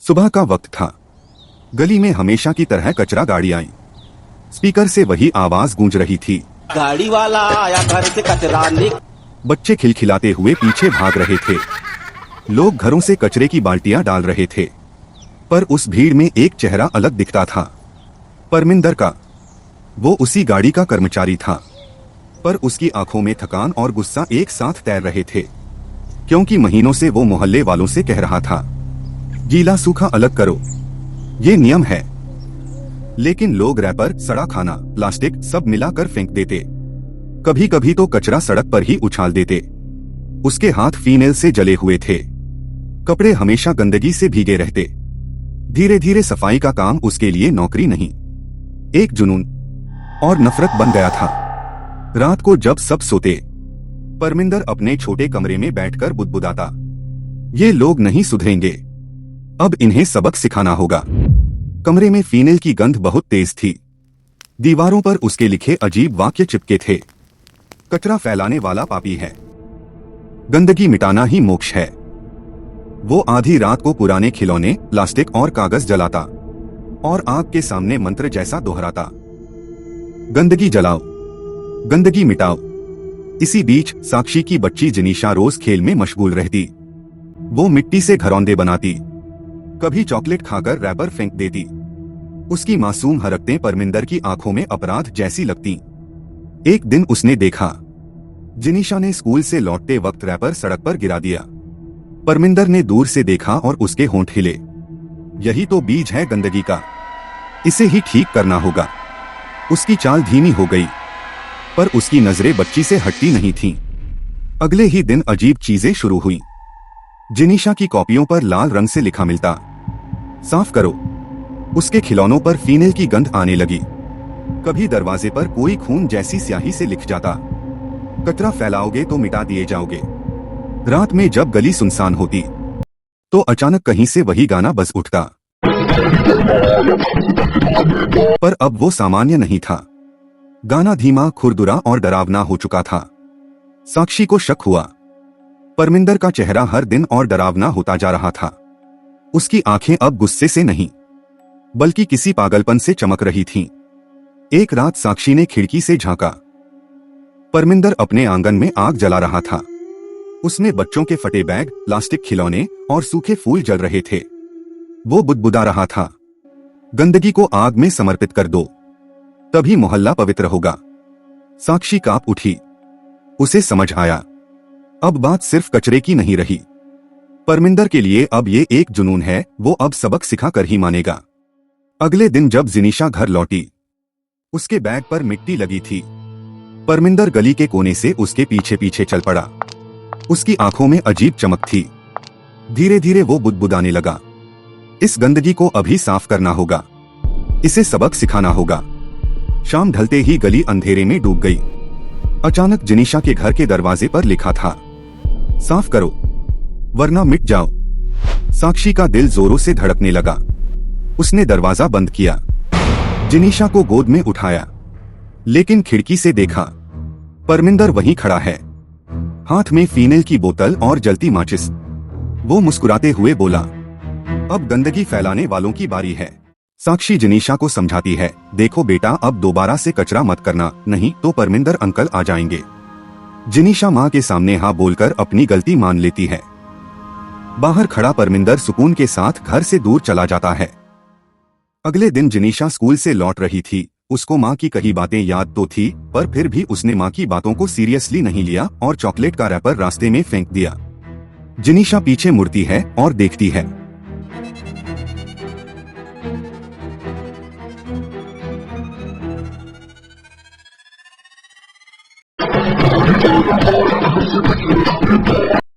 सुबह का वक्त था। गली में हमेशा की तरह कचरा गाड़ी आई। स्पीकर से वही आवाज गूंज रही थी, गाड़ी वाला आया घर से कचरा निक। बच्चे खिलखिलाते हुए पीछे भाग रहे थे। लोग घरों से कचरे की बाल्टियां डाल रहे थे। पर उस भीड़ में एक चेहरा अलग दिखता था, परमिंदर का। वो उसी गाड़ी का कर्मचारी था, पर उसकी आंखों में थकान और गुस्सा एक साथ तैर रहे थे, क्योंकि महीनों से वो मोहल्ले वालों से कह रहा था, गीला सूखा अलग करो, ये नियम है। लेकिन लोग रैपर, सड़ा खाना, प्लास्टिक सब मिलाकर फेंक देते। कभी कभी तो कचरा सड़क पर ही उछाल देते। उसके हाथ फीनेल से जले हुए थे। कपड़े हमेशा गंदगी से भीगे रहते। धीरे धीरे सफाई का काम उसके लिए नौकरी नहीं, एक जुनून और नफरत बन गया था। रात को जब सब सोते, परमिंदर अपने छोटे कमरे में बैठकर बुदबुदाता, ये लोग नहीं सुधरेंगे, अब इन्हें सबक सिखाना होगा। कमरे में फीनेल की गंध बहुत तेज थी। दीवारों पर उसके लिखे अजीब वाक्य चिपके थे, कचरा फैलाने वाला पापी है, गंदगी मिटाना ही मोक्ष है। वो आधी रात को पुराने खिलौने, प्लास्टिक और कागज जलाता और आग के सामने मंत्र जैसा दोहराता, गंदगी जलाओ, गंदगी मिटाओ। इसी बीच साक्षी की बच्ची जिनीशा रोज खेल में मशगूल रहती। वो मिट्टी से घरौंदे बनाती, कभी चॉकलेट खाकर रैपर फेंक देती। उसकी मासूम हरकतें परमिंदर की आंखों में अपराध जैसी लगती। एक दिन उसने देखा, जिनीशा ने स्कूल से लौटते वक्त रैपर सड़क पर गिरा दिया। परमिंदर ने दूर से देखा और उसके होंठ हिले। यही तो बीज है गंदगी का, इसे ही ठीक करना होगा। उसकी चाल धीमी हो गई, पर उसकी नजरें बच्ची से हटती नहीं थीं। अगले ही दिन अजीब चीजें शुरू हुई। जिनीशा की कॉपियों पर लाल रंग से लिखा मिलता, साफ करो। उसके खिलौनों पर फीनेल की गंध आने लगी। कभी दरवाजे पर कोई खून जैसी स्याही से लिख जाता, कचरा फैलाओगे तो मिटा दिए जाओगे। रात में जब गली सुनसान होती, तो अचानक कहीं से वही गाना बज उठता। पर अब वो सामान्य नहीं था। गाना धीमा, खुरदुरा और डरावना हो चुका था। साक्षी को शक हुआ, परमिंदर का चेहरा हर दिन और डरावना होता जा रहा था। उसकी आंखें अब गुस्से से नहीं, बल्कि किसी पागलपन से चमक रही थीं। एक रात साक्षी ने खिड़की से झांका। परमिंदर अपने आंगन में आग जला रहा था। उसमें बच्चों के फटे बैग, प्लास्टिक खिलौने और सूखे फूल जल रहे थे। वो बुदबुदा रहा था, गंदगी को आग में समर्पित कर दो, तभी मोहल्ला पवित्र होगा। साक्षी कांप उठी। उसे समझ आया, अब बात सिर्फ कचरे की नहीं रही। परमिंदर के लिए अब ये एक जुनून है, वो अब सबक सिखा कर ही मानेगा। अगले दिन जब जिनीशा घर लौटी, उसके बैग पर मिट्टी लगी थी। परमिंदर गली के कोने से उसके पीछे पीछे चल पड़ा। उसकी आंखों में अजीब चमक थी। धीरे धीरे वो बुदबुदाने लगा, इस गंदगी को अभी साफ करना होगा, इसे सबक सिखाना होगा। शाम ढलते ही गली अंधेरे में डूब गई। अचानक जिनीशा के घर के दरवाजे पर लिखा था, साफ करो वरना मिट जाओ। साक्षी का दिल जोरों से धड़कने लगा। उसने दरवाजा बंद किया, जिनीशा को गोद में उठाया, लेकिन खिड़की से देखा, परमिंदर वहीं खड़ा है, हाथ में फीनेल की बोतल और जलती माचिस। वो मुस्कुराते हुए बोला, अब गंदगी फैलाने वालों की बारी है। साक्षी जिनीशा को समझाती है, देखो बेटा, अब दोबारा से कचरा मत करना, नहीं तो परमिंदर अंकल आ जाएंगे। जिनीशा माँ के सामने हाँ बोलकर अपनी गलती मान लेती है। बाहर खड़ा परमिंदर सुकून के साथ घर से दूर चला जाता है। अगले दिन जिनीशा स्कूल से लौट रही थी। उसको माँ की कही बातें याद तो थी, पर फिर भी उसने माँ की बातों को सीरियसली नहीं लिया और चॉकलेट का रैपर रास्ते में फेंक दिया। जिनीशा पीछे मुड़ती है और देखती है।